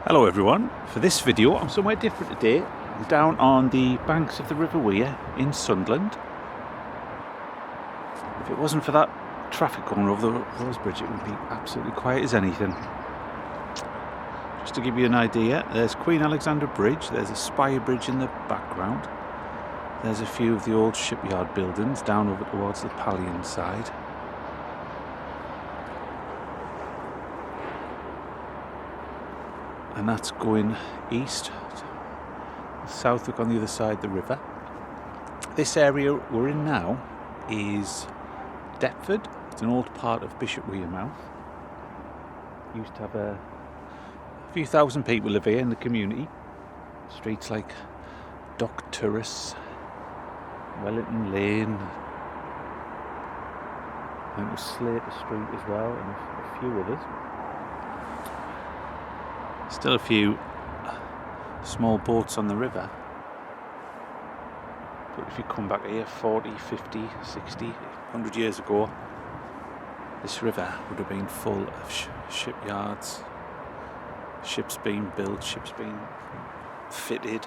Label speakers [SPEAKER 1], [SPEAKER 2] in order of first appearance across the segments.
[SPEAKER 1] Hello everyone, for this video I'm somewhere different today. I'm down on the banks of the River Wear in Sunderland. If it wasn't for that traffic going over the Rose Bridge, it would be absolutely quiet as anything. Just to give you an idea, there's Queen Alexandra Bridge, there's a Spire Bridge in the background, there's a few of the old Shipyard buildings down over towards the Pallion side. And that's going east, Southwick on the other side of the river. This area we're in now is Deptford. It's an old part of Bishop Wearmouth. Used to have a few thousand people live here in the community. Streets like Dock Terrace, Wellington Lane, I think it was Slater Street as well, and a few others. Still a few small boats on the river, but if you come back here 40, 50, 60, 100 years ago, this river would have been full of shipyards, ships being built, ships being fitted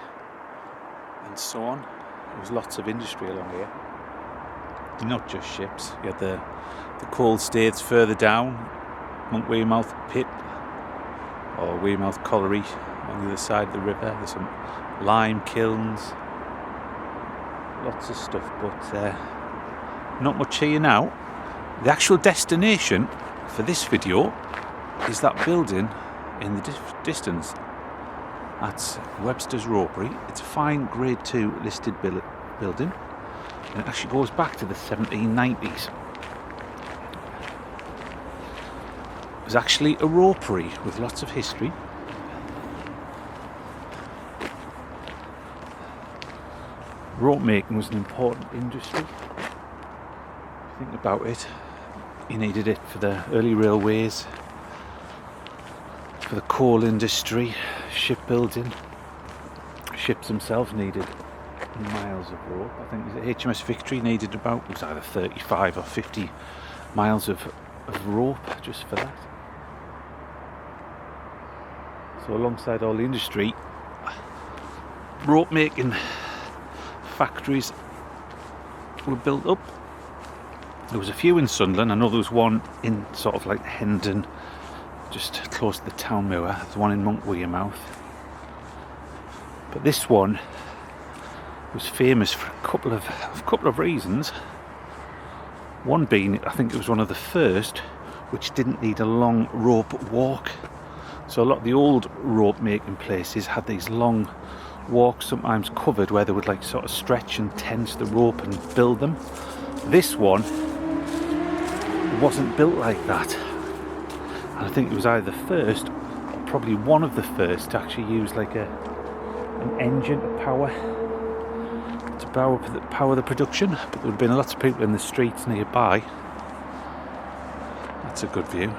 [SPEAKER 1] and so on. There was lots of industry along here, not just ships. You had the coal staiths further down, Monk Wearmouth Pit or Wearmouth Colliery on the other side of the river. There's some lime kilns, lots of stuff, but not much here now. The actual destination for this video is that building in the distance. That's Websters Ropery. It's a fine grade 2 listed building, and it actually goes back to the 1790s. It was actually a ropery with lots of history. Rope making was an important industry. If you think about it, you needed it for the early railways, for the coal industry, shipbuilding. Ships themselves needed miles of rope. I think HMS Victory needed about, it was either 35 or 50 miles of rope just for that. So alongside all the industry, rope making factories were built up. There was a few in Sunderland. I know there was one in sort of like Hendon, just close to the town moor. There's one in Monk Wearmouth. But this one was famous for a couple of reasons. One being, I think it was one of the first which didn't need a long rope walk. So a lot of the old rope making places had these long walks, sometimes covered, where they would like sort of stretch and tense the rope and build them. This one wasn't built like that. And I think it was either the first, or probably one of the first, to actually use like an engine to power the production. But there would have been lots of people in the streets nearby. That's a good view.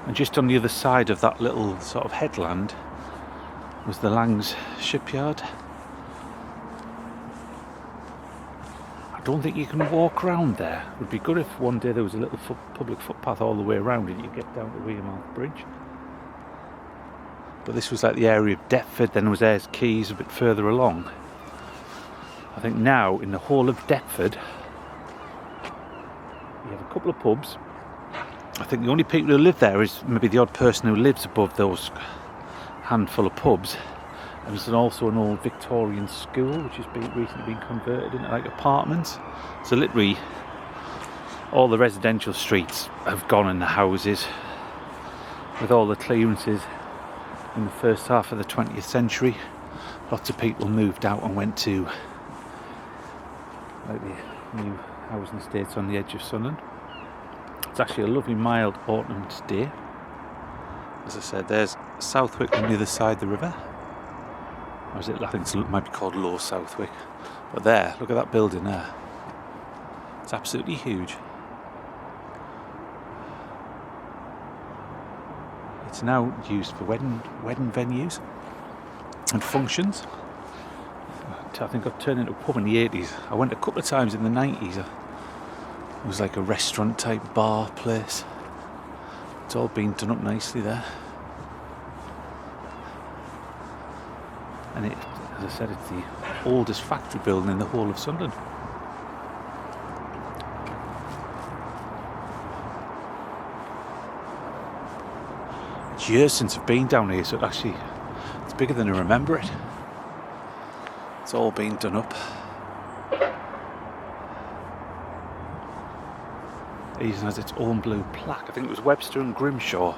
[SPEAKER 1] And just on the other side of that little sort of headland was the Lang's Shipyard. I don't think you can walk around there. It would be good if one day there was a little public footpath all the way around and you get down to Wearmouth Bridge. But this was like the area of Deptford, then there was Ayres Quays a bit further along. I think now in the whole of Deptford you have a couple of pubs. I think the only people who live there is maybe the odd person who lives above those handful of pubs. And there's also an old Victorian school which has recently been converted into like apartments. So literally all the residential streets have gone in the houses with all the clearances in the first half of the 20th century. Lots of people moved out and went to like the new housing estates on the edge of Sunderland. It's actually a lovely mild autumn day. As I said, there's Southwick on the other side of the river. Or is it? I think it might be called Low Southwick. But there, look at that building there. It's absolutely huge. It's now used for wedding venues and functions. I think got turned into a pub in the 80s. I went a couple of times in the 90s. It was like a restaurant type bar place. It's all been done up nicely there. And it, as I said, it's the oldest factory building in the whole of Sunderland. It's years since I've been down here, so it's bigger than I remember it. It's all been done up. It even has its own blue plaque. I think it was Webster and Grimshaw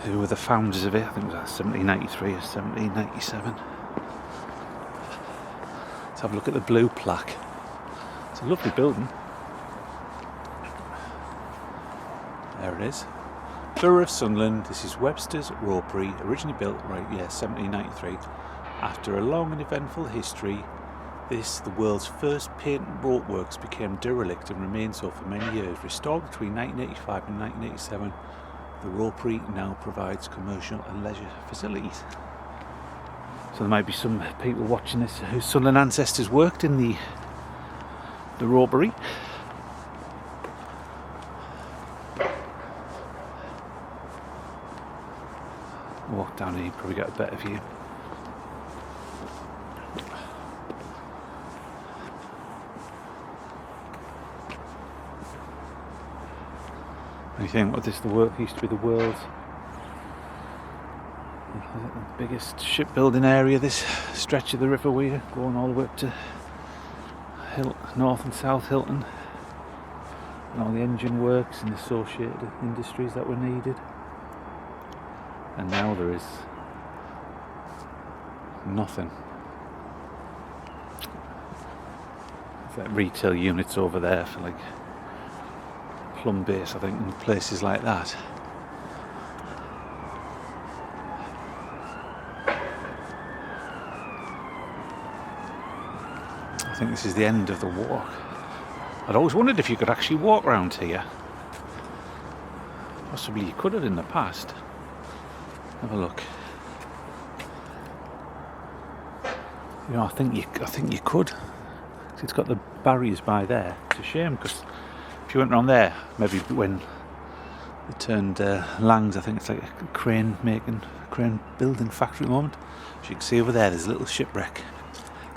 [SPEAKER 1] who were the founders of it. I think it was 1793 or 1797. Let's have a look at the blue plaque. It's a lovely building. There it is. Borough of Sunderland. This is Websters Ropery, originally built, 1793. After a long and eventful history, this, the world's first patent rope works, became derelict and remained so for many years. Restored between 1985 and 1987, the ropery now provides commercial and leisure facilities. So there might be some people watching this whose Sunderland ancestors worked in the ropery. Walk down here, you probably get a better view. You think, what this used to be the world's biggest shipbuilding area, this stretch of the River Weir, going all the way up to North and South Hilton, and all the engine works and associated industries that were needed. And now there is nothing. It's like retail units over there for like Plum Base, I think, and places like that. I think this is the end of the walk. I'd always wondered if you could actually walk around here. Possibly you could have in the past. Have a look. You know, I think you could. It's got the barriers by there. It's a shame because if you went around there, maybe when they turned Langs, I think it's like a crane building factory at the moment. As you can see over there, there's a little shipwreck,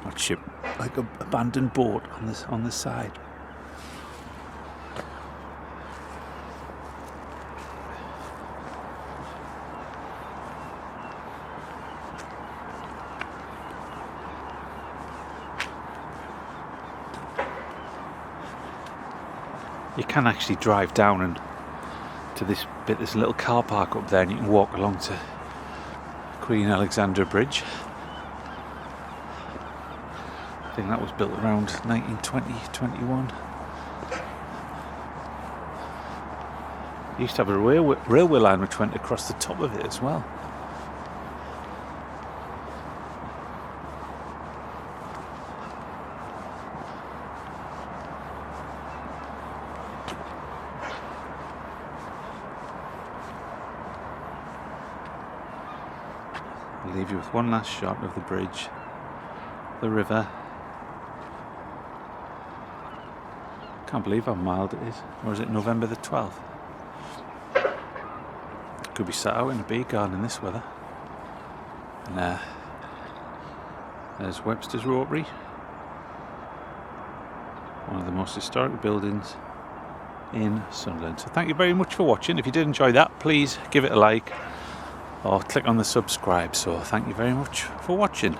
[SPEAKER 1] not ship, like an abandoned boat on the side. You can actually drive down and to this bit. There's a little car park up there, and you can walk along to Queen Alexandra Bridge. I think that was built around 1920-21. Used to have a railway line which went across the top of it as well. I'll leave you with one last shot of the bridge, the river. Can't believe how mild it is. Or is it November the 12th? Could be sat out in a bee garden in this weather. And there's Websters Ropery, one of the most historic buildings in Sunderland. So thank you very much for watching. If you did enjoy that, please give it a like or click on the subscribe. So thank you very much for watching.